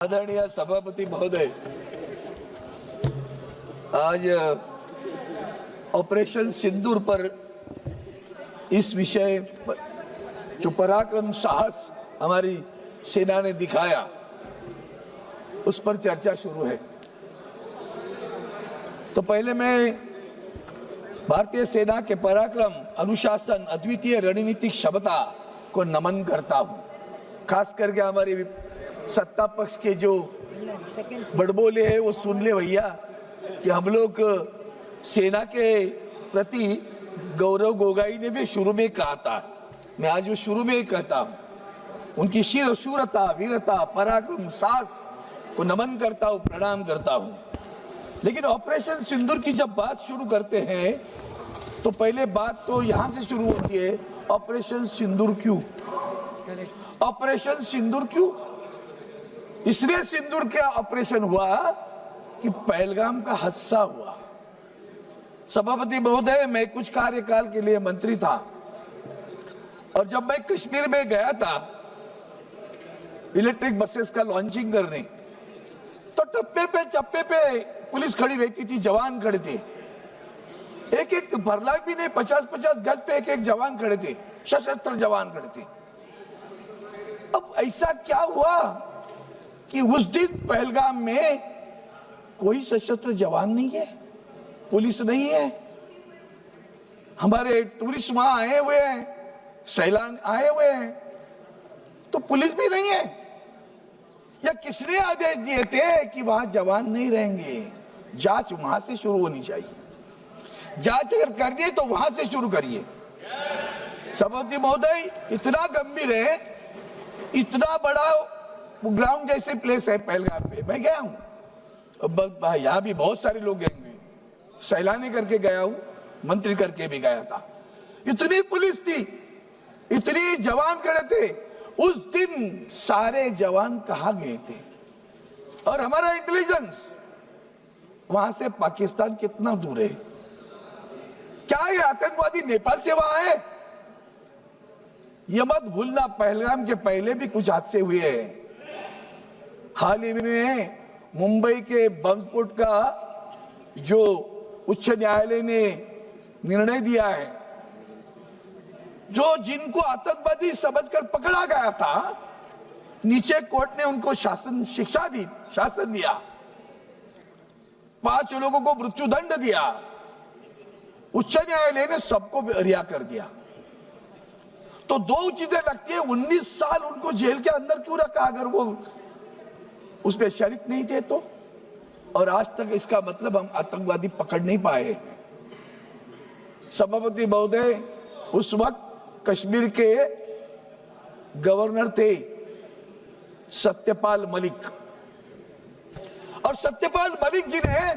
आदरणीय सभापति महोदय, आज ऑपरेशन सिंदूर पर इस विषय पर जो पराक्रम साहस हमारी सेना ने दिखाया उस पर चर्चा शुरू है। तो पहले मैं भारतीय सेना के पराक्रम, अनुशासन, अद्वितीय रणनीतिक क्षमता को नमन करता हूं। खास करके हमारी सत्ता पक्ष के जो बड़बोले हैं वो सुन ले भैया कि हम लोग सेना के प्रति गौरव गोगाई ने भी शुरू में कहा था, मैं आज वो शुरू में ही कहता हूं, उनकी शूरता, वीरता, पराक्रम, साहस को नमन करता हूं, प्रणाम करता हूं। लेकिन ऑपरेशन सिंदूर की जब बात शुरू करते हैं तो पहले बात तो यहां से शुरू होती है, ऑपरेशन सिंदूर क्यों? ऑपरेशन सिंदूर क्यों? इसलिए सिंदूर का ऑपरेशन हुआ कि पहलगाम का हादसा हुआ। सभापति महोदय, मैं कुछ कार्यकाल के लिए मंत्री था और जब मैं कश्मीर में गया था इलेक्ट्रिक बसेस का लॉन्चिंग करने, तो चप्पे पे पुलिस खड़ी रहती थी, जवान खड़े थे, एक फरलांग भी नहीं, 50-50 गज पे एक जवान खड़े थे, सशस्त्र जवान खड़े थे। अब ऐसा क्या हुआ कि उस दिन पहलगाम में कोई सशस्त्र जवान नहीं है, पुलिस नहीं है, हमारे टूरिस्ट वहां आए हुए हैं, सैलान आए हुए हैं, तो पुलिस भी नहीं है। या किसने आदेश दिए थे कि वहां जवान नहीं रहेंगे? जांच वहां से शुरू होनी चाहिए। जांच अगर करनी है तो वहां से शुरू करिए। सभापति महोदय, इतना गंभीर है, इतना बड़ा ग्राउंड जैसे प्लेस है पहलगाम पे, मैं गया हूं, यहाँ भी बहुत सारे लोग गए हुए, सैलानी करके गया हूं, मंत्री करके भी गया था। इतनी पुलिस थी, इतनी जवान खड़े थे, उस दिन सारे जवान कहाँ गए थे? और हमारा इंटेलिजेंस वहां से पाकिस्तान कितना दूर है? क्या ये आतंकवादी नेपाल से वहां है? ये मत भूलना, पहलगाम के पहले भी कुछ हादसे हुए हैं। हाल ही में मुंबई के बम स्फोट का जो उच्च न्यायालय ने निर्णय दिया है, जो जिनको आतंकवादी समझकर पकड़ा गया था, नीचे कोर्ट ने उनको शासन दिया, 5 लोगों को मृत्युदंड दिया, उच्च न्यायालय ने सबको रिहा कर दिया। तो दो चीजें लगती है, 19 साल उनको जेल के अंदर क्यों रखा अगर वो उसमें शरीक नहीं थे तो? और आज तक इसका मतलब हम आतंकवादी पकड़ नहीं पाए। सभापति महोदय, उस वक्त कश्मीर के गवर्नर थे सत्यपाल मलिक, और सत्यपाल मलिक जी ने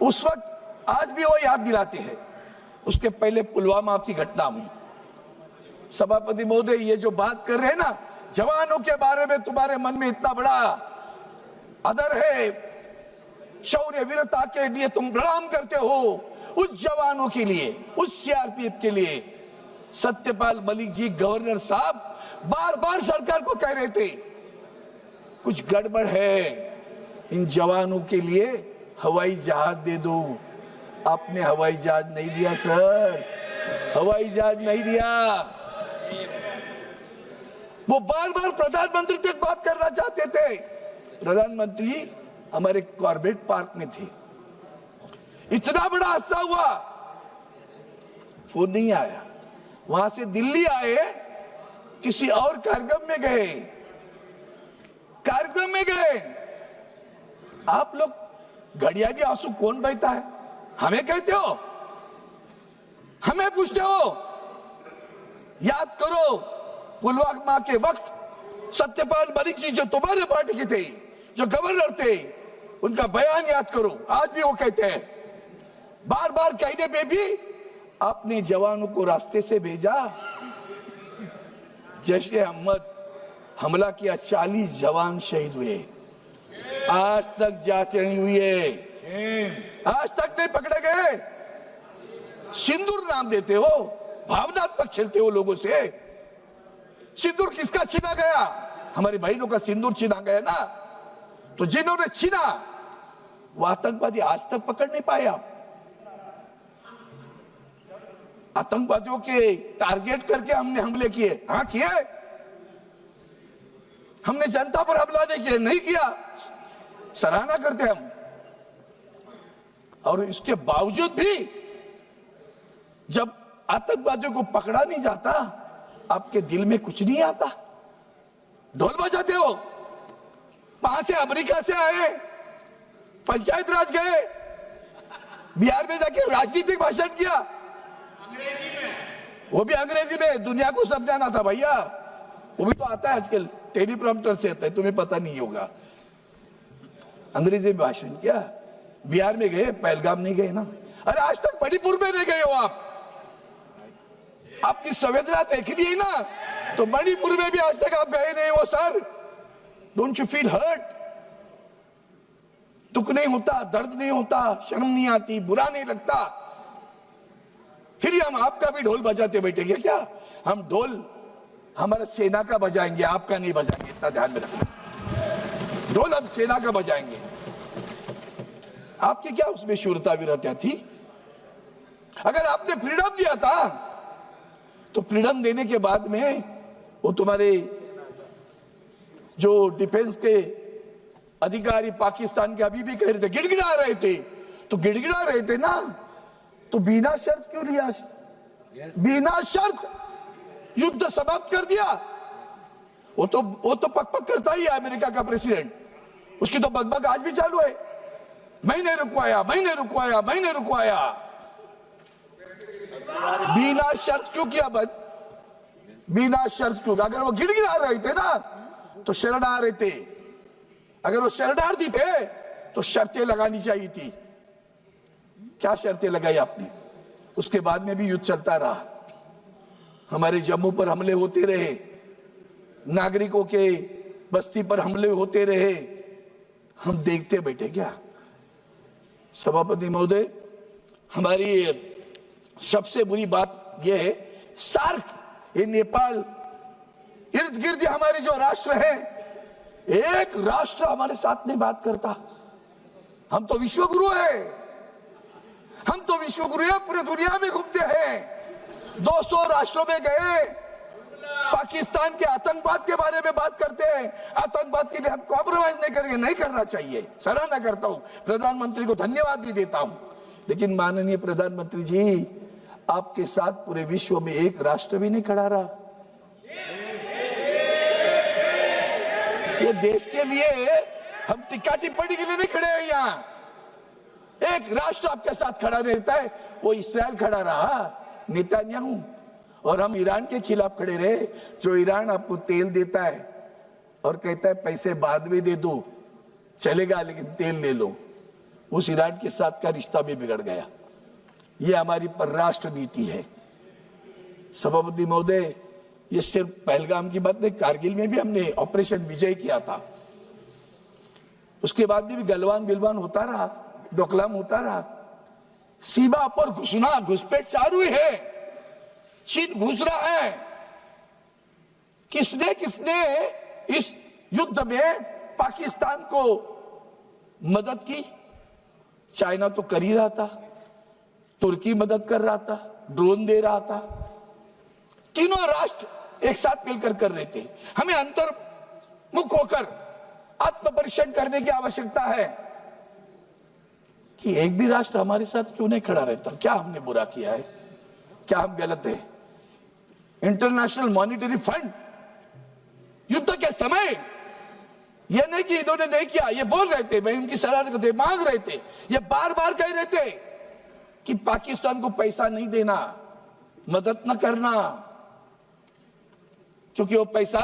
उस वक्त, आज भी वो याद दिलाते हैं, उसके पहले पुलवामा की घटना हुई। सभापति महोदय, ये जो बात कर रहे हैं ना, जवानों के बारे में तुम्हारे मन में इतना बड़ा आदर है, शौर्य वीरता के लिए तुम प्रणाम करते हो, उस जवानों के लिए, उस सीआरपीएफ के लिए सत्यपाल मलिक जी गवर्नर साहब बार बार सरकार को कह रहे थे कुछ गड़बड़ है, इन जवानों के लिए हवाई जहाज दे दो। आपने हवाई जहाज नहीं दिया सर, हवाई जहाज नहीं दिया। वो बार बार प्रधानमंत्री तक बात करना चाहते थे, प्रधानमंत्री हमारे कॉर्बेट पार्क में थे, इतना बड़ा हादसा हुआ, फोन नहीं आया। वहां से दिल्ली आए, किसी और कार्यक्रम में गए, आप लोग घड़ियाली आंसू कौन बहता है? हमें कहते हो, हमें पूछते हो? याद करो, पुलवामा के वक्त सत्यपाल मलिक जी जो तुम्हारे पार्टी के थे, जो गवर्नर थे, उनका बयान याद करो। आज भी वो कहते हैं, बार बार कहने पे भी आपने जवानों को रास्ते से भेजा। जैश ए मोहम्मद हमला किया, 40 जवान शहीद हुए, आज तक जांच नहीं हुई है, आज तक नहीं पकड़े गए। सिंदूर नाम देते हो, भावनात्मक खेलते हो लोगों से। सिंदूर किसका छीना गया? हमारी बहनों का सिंदूर छीना गया ना, तो जिन्होंने छीना वो आतंकवादी आज तक पकड़ नहीं पाए आप। आतंकवादियों के टारगेट करके हमने हमले किए, हाँ किए। हमने जनता पर हमला नहीं किया, नहीं किया, सराहना करते हम। और इसके बावजूद भी जब आतंकवादियों को पकड़ा नहीं जाता, आपके दिल में कुछ नहीं आता, ढोल बजाते हो। वहां से अमेरिका से आए, पंचायत राज गए, बिहार में जाके राजनीतिक भाषण किया, वो भी अंग्रेजी में, दुनिया को समझाना था भैया। वो भी तो आता है आजकल, टेलीप्रॉम्प्टर से आता है, तुम्हें पता नहीं होगा। अंग्रेजी में भाषण किया, बिहार में गए, पहलगाम नहीं गए ना। अरे आज तक मणिपुर में नहीं गए हो आप, आपकी संवेदना देखनी है ना, तो मणिपुर में भी आज तक आप गए नहीं हो sir. Don't you feel hurt? दुख नहीं होता, दर्द नहीं होता, शर्म नहीं आती, बुरा नहीं लगता? फिर हम आपका भी ढोल बजाते बैठेंगे क्या? हम ढोल हमारा सेना का बजाएंगे, आपका नहीं बजाएंगे, इतना ध्यान में रखना। ढोल हम सेना का बजाएंगे। आपकी क्या उसमें शूरता वीरता थी? अगर आपने फ्रीडम दिया था, तो फ्रीडम देने के बाद में वो तुम्हारे जो डिफेंस के अधिकारी पाकिस्तान के अभी भी कह रहे थे, गिड़गिड़ा रहे थे, तो गिड़गिड़ा रहे थे ना, तो बिना शर्त क्यों लिया? बिना शर्त युद्ध समाप्त कर दिया। वो तो पक करता ही है अमेरिका का प्रेसिडेंट, उसकी तो बकबक आज भी चालू है। मैंने रुकवाया, मैंने रुकवाया, मैंने रुकवाया। बिना शर्त क्यों किया बंद? बिना शर्त क्यों? अगर वो गिड़गिड़ा रहे थे ना, तो शरणार्थी रहे थे। अगर वो शरणार्थी थे तो शर्तें लगानी चाहिए थी। क्या शर्तें लगाई आपने? उसके बाद में भी युद्ध चलता रहा, हमारे जम्मू पर हमले होते रहे, नागरिकों के बस्ती पर हमले होते रहे, हम देखते बैठे क्या? सभापति महोदय, हमारी सबसे बुरी बात यह है, सार्क, ये नेपाल, इर्द गिर्द हमारे जो राष्ट्र हैं, एक राष्ट्र हमारे साथ नहीं बात करता। हम तो विश्वगुरु हैं, हम तो विश्वगुरु हैं, पूरी दुनिया में घूमते हैं, 200 राष्ट्रों में गए, पाकिस्तान के आतंकवाद के बारे में बात करते हैं। आतंकवाद के लिए हम कॉम्प्रोमाइज नहीं करेंगे, नहीं करना चाहिए, सराहना करता हूं, प्रधानमंत्री को धन्यवाद भी देता हूं। लेकिन माननीय प्रधानमंत्री जी, आपके साथ पूरे विश्व में एक राष्ट्र भी नहीं खड़ा रहा। ये देश के लिए हम टिक्का टिप्पणी के लिए नहीं खड़े हैं यहाँ। एक राष्ट्र आपके साथ खड़ा रहता है, वो इस्राएल खड़ा रहा, नेतन्याहू। और हम ईरान के खिलाफ खड़े रहे, जो ईरान आपको तेल देता है और कहता है पैसे बाद में दे दो, चलेगा लेकिन तेल ले लो। उस ईरान के साथ का रिश्ता भी बिगड़ गया। ये हमारी परराष्ट्र नीति है। सभापति महोदय, ये सिर्फ पहलगाम की बात नहीं, कारगिल में भी हमने ऑपरेशन विजय किया था। उसके बाद भी गलवान बिलवान होता रहा, डोकलाम होता रहा। सीमा पर घुसना, घुसपैठ चालू है, चीन घुस रहा है। किसने किसने इस युद्ध में पाकिस्तान को मदद की? चाइना तो कर ही रहा था, तुर्की मदद कर रहा था, ड्रोन दे रहा था, तीनों राष्ट्र एक साथ मिलकर कर रहे थे। हमें अंतर्मुख होकर आत्मपरीक्षण करने की आवश्यकता है कि एक भी राष्ट्र हमारे साथ क्यों नहीं खड़ा रहता। क्या हमने बुरा किया है? क्या हम गलत है? इंटरनेशनल मॉनिटरी फंड युद्ध के समय, यह नहीं कि इन्होंने नहीं किया, ये बोल रहे थे, मैं उनकी सराहना करते, मांग रहे थे, ये बार बार कह रहे थे कि पाकिस्तान को पैसा नहीं देना, मदद न करना, क्योंकि वो पैसा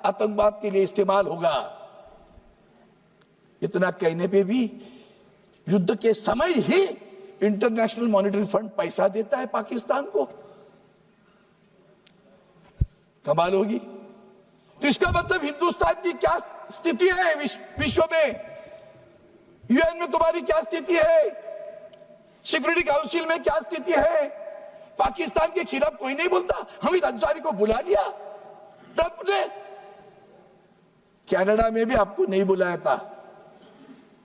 आतंकवाद के लिए इस्तेमाल होगा। इतना कहने पे भी युद्ध के समय ही इंटरनेशनल मॉनिटरी फंड पैसा देता है पाकिस्तान को। कमाल होगी। तो इसका मतलब हिंदुस्तान की क्या स्थिति है विश्व में? यूएन में तुम्हारी क्या स्थिति है? सिक्योरिटी काउंसिल में क्या स्थिति है? पाकिस्तान के खिलाफ कोई नहीं बोलता। हमीद अंसारी को बुला लिया ट्रंप ने, कनाडा में भी आपको नहीं बुलाया था,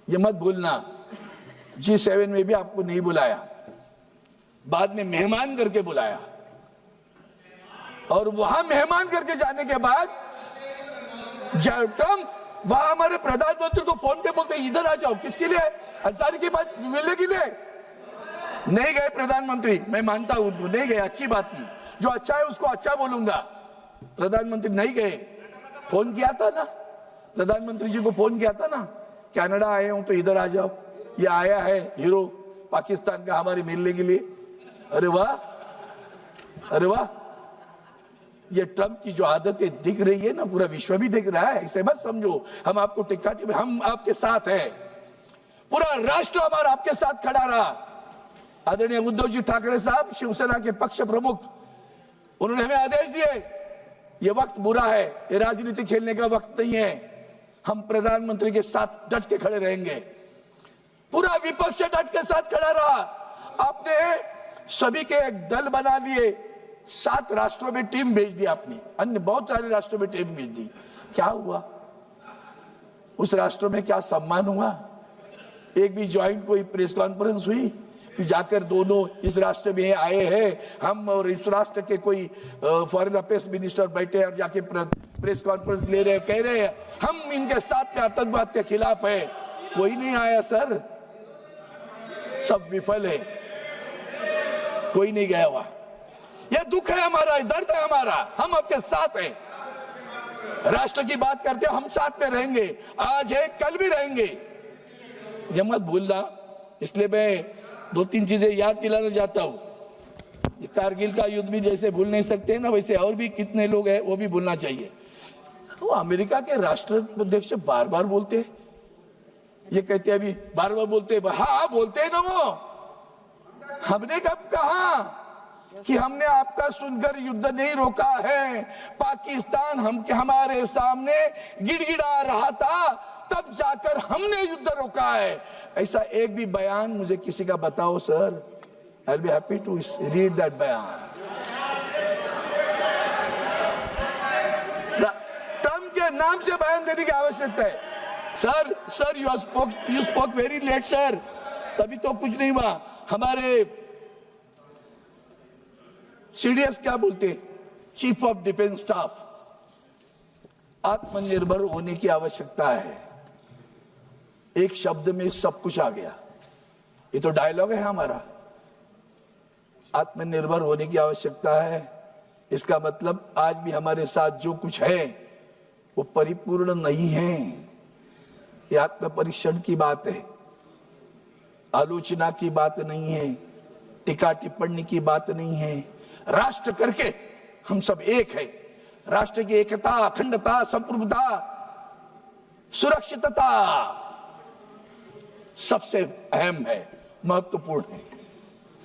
ये मत भूलना। G7 में भी आपको नहीं बुलाया, बाद में मेहमान करके बुलाया, और वहां मेहमान करके जाने के बाद जब ट्रम्प वहां हमारे प्रधानमंत्री को फोन पे बोलते इधर आ जाओ, किसके लिए? अंसारी की बात मिलने के लिए नहीं गए प्रधानमंत्री। मैं मानता हूं उनको, नहीं गए, अच्छी बात की, जो अच्छा है उसको अच्छा बोलूंगा। प्रधानमंत्री नहीं गए, फोन किया था ना, प्रधानमंत्री जी को फोन किया था ना, कनाडा आए हूं तो इधर आ जाओ, ये आया है हीरो पाकिस्तान का हमारे मिलने के लिए। अरे वाह, अरे वाह, ये ट्रम्प की जो आदतें दिख रही है ना, पूरा विश्व भी दिख रहा है, इसे मत समझो हम आपको टिक्का, हम आपके साथ हैं, पूरा राष्ट्र हमारा आपके साथ खड़ा रहा। आदरणीय उद्धव जी ठाकरे साहब, शिवसेना के पक्ष प्रमुख, उन्होंने हमें आदेश दिए, ये वक्त बुरा है, ये राजनीति खेलने का वक्त नहीं है, हम प्रधानमंत्री के साथ डट के खड़े रहेंगे। पूरा विपक्ष डट के साथ खड़ा रहा। आपने सभी के एक दल बना लिए, 7 राष्ट्रों में टीम भेज दी आपने, अन्य बहुत सारे राष्ट्रों में टीम भेज दी। क्या हुआ उस राष्ट्रों में? क्या सम्मान हुआ? एक भी ज्वाइंट कोई प्रेस कॉन्फ्रेंस हुई कि जाकर दोनों इस राष्ट्र में आए हैं हम, और इस राष्ट्र के कोई फॉरेन अफेयर्स मिनिस्टर बैठे और जाके प्रेस कॉन्फ्रेंस ले रहे, कह रहे हैं हम इनके साथ में आतंकवाद के खिलाफ है? कोई नहीं आया सर, सब विफल है, कोई नहीं गया हुआ। यह दुख है हमारा, दर्द है हमारा, हम आपके साथ हैं, राष्ट्र की बात करते हम साथ में रहेंगे, आज है कल भी रहेंगे, ये मत भूलना। इसलिए मैं 2-3 चीजें याद दिलाना चाहता हूं। कारगिल का युद्ध भी जैसे भूल नहीं सकते ना, वैसे और भी कितने लोग हैं वो भी भूलना चाहिए। वो अमेरिका के राष्ट्राध्यक्ष बार बार बोलते, ये कहते अभी बार बार बोलते, हाँ बोलते हैं ना, वो हमने कब कहा कि हमने आपका सुनकर युद्ध नहीं रोका है? पाकिस्तान हमारे सामने गिड़गिड़ा रहा था, तब जाकर हमने युद्ध रोका है। ऐसा एक भी बयान मुझे किसी का बताओ sir, I will be happy to read that बयान। ट्रम्प के नाम से बयान देने की आवश्यकता है। Sir you spoke very late sir, तभी तो कुछ नहीं हुआ। हमारे सीडीएस क्या बोलते, चीफ ऑफ डिफेंस स्टाफ, आत्मनिर्भर होने की आवश्यकता है। एक शब्द में सब कुछ आ गया, ये तो डायलॉग है हमारा। आत्मनिर्भर होने की आवश्यकता है, इसका मतलब आज भी हमारे साथ जो कुछ है वो परिपूर्ण नहीं है। ये आत्म परीक्षण की बात है, आलोचना की बात नहीं है, टीका टिप्पणी की बात नहीं है। राष्ट्र करके हम सब एक है, राष्ट्र की एकता, अखंडता, संप्रभुता, सुरक्षितता सबसे अहम है, महत्वपूर्ण है।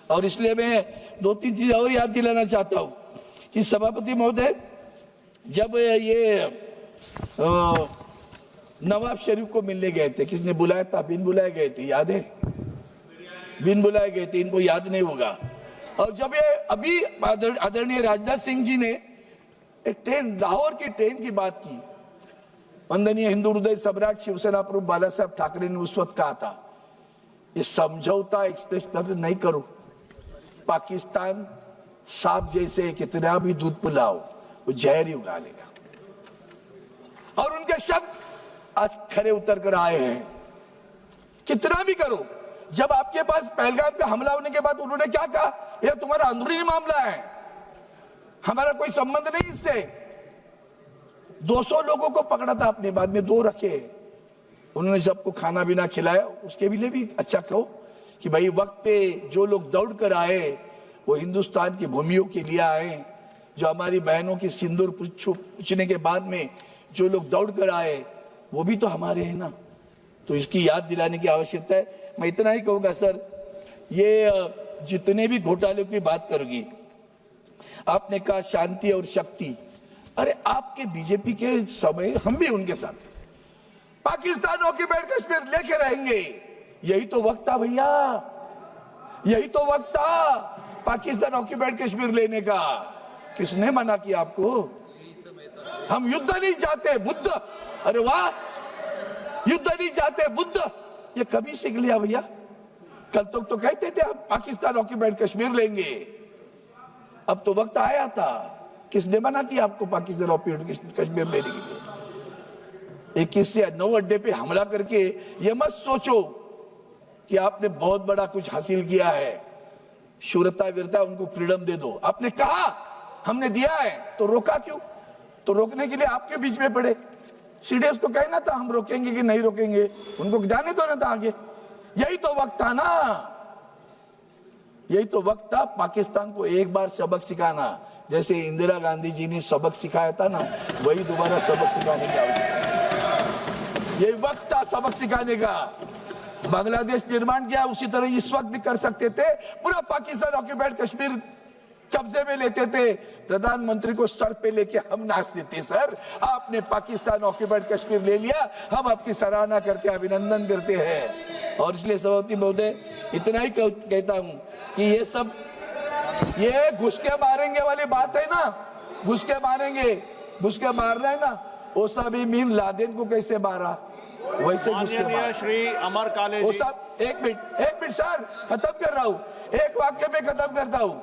और इसलिए मैं 2-3 चीज और याद दिलाना चाहता हूं कि सभापति महोदय, जब ये नवाब शरीफ को मिलने गए थे, किसने बुलाया था? बिन बुलाए गए थे, याद है? बिन बुलाए गए थे, इनको याद नहीं होगा। और जब ये अभी आदरणीय राजनाथ सिंह जी ने एक ट्रेन, लाहौर की ट्रेन की बात की, वंदनीय हिंदू हृदय सम्राट शिवसेना प्रमुख बाला साहब ठाकरे ने उस वक्त कहा था, ये समझौता एक्सप्रेस नहीं करो, पाकिस्तान सांप जैसे कितना भी दूध पिलाओ वो जहर ही उगा लेगा। और उनके शब्द आज खरे उतर कर आए हैं। कितना भी करो, जब आपके पास पहलगाम का हमला होने के बाद उन्होंने क्या कहा, यह तुम्हारा अंदरूनी मामला है, हमारा कोई संबंध नहीं इससे। 200 लोगों को पकड़ा था आपने, बाद में 2 रखे, उन्होंने सबको खाना पीना खिलाया। उसके लिए भी अच्छा कहो कि भाई वक्त पे जो लोग दौड़ कर आए वो हिंदुस्तान की भूमियों के लिए आए, जो हमारी बहनों की सिंदूर पूछने के बाद में जो लोग दौड़ कर आए वो भी तो हमारे हैं ना, तो इसकी याद दिलाने की आवश्यकता है। मैं इतना ही कहूंगा सर, ये जितने भी घोटाले की बात करोगी, आपने कहा शांति और शक्ति, अरे आपके बीजेपी के समय हम भी उनके साथ, पाकिस्तान ऑक्युपाइड कश्मीर लेके रहेंगे, यही तो वक्त था भैया, यही तो वक्त था पाकिस्तान ऑक्युपाइड कश्मीर लेने का। किसने मना किया आपको? हम युद्ध नहीं चाहते, अरे वाह, युद्ध नहीं चाहते बुद्ध, ये कभी सीख लिया भैया? कल तक तो कहते थे हम पाकिस्तान ऑक्यूपाइड कश्मीर लेंगे, अब तो वक्त आया था। किसने मना किया आपको पाकिस्तान ऑक्यूपाइड कश्मीर लेने के लिए? 21 से 9 अड्डे पे हमला करके ये मत सोचो कि आपने बहुत बड़ा कुछ हासिल किया है। शूरता वीरता उनको फ्रीडम दे दो। आपने कहा हमने दिया है तो रोका क्यों? तो रोकने के लिए आपके बीच में पड़े। सीडीएस को कहना था हम रोकेंगे कि नहीं रोकेंगे, उनको जाने दो ना था आगे। यही तो वक्त था ना, यही तो वक्त था पाकिस्तान को एक बार सबक सिखाना। जैसे इंदिरा गांधी जी ने सबक सिखाया था ना, वही दोबारा सबक सिखाने की आवश्यकता है। यही वक्त था सबक सिखाने का। बांग्लादेश निर्माण किया, उसी तरह इस वक्त भी कर सकते थे। पूरा पाकिस्तान ऑक्यूपाइड कश्मीर कब्जे में लेते थे, प्रधानमंत्री को सर पे लेके हम नाचते थे। सर आपने पाकिस्तान ऑक्यूपाइड कश्मीर ले लिया, हम आपकी सराहना करते हैं, अभिनंदन करते हैं। और इसलिए सभापति महोदय इतना ही कहता हूं कि ये सब ये घुस के मारेंगे वाली बात है ना, घुस के मारेंगे, घुस के मारना है ना, ओसामा बिन लादेन को कैसे मारा वैसे घुस के मारा। श्री अमर काले जी, एक मिनट सर, खत्म कर रहा हूं, एक वाक्य में खत्म करता हूं।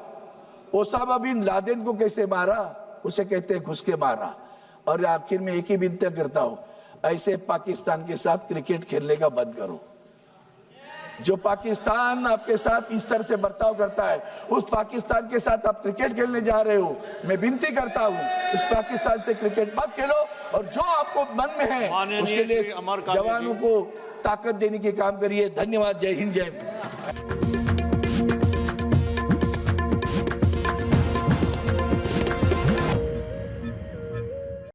ओसामा बिन लादेन को कैसे मारा, उसे कहते हैं घुस के मारा। और आखिर में एक ही विनती करता हूं, ऐसे पाकिस्तान के साथ क्रिकेट खेलने का बंद करो। जो पाकिस्तान आपके साथ इस तरह से बर्ताव करता है, उस पाकिस्तान के साथ आप क्रिकेट खेलने जा रहे हो, मैं विनती करता हूं उस पाकिस्तान से क्रिकेट मत खेलो। और जो आपको मन में है उसके लिए जवानों को ताकत देने के काम करिए। धन्यवाद। जय हिंद, जय भारत।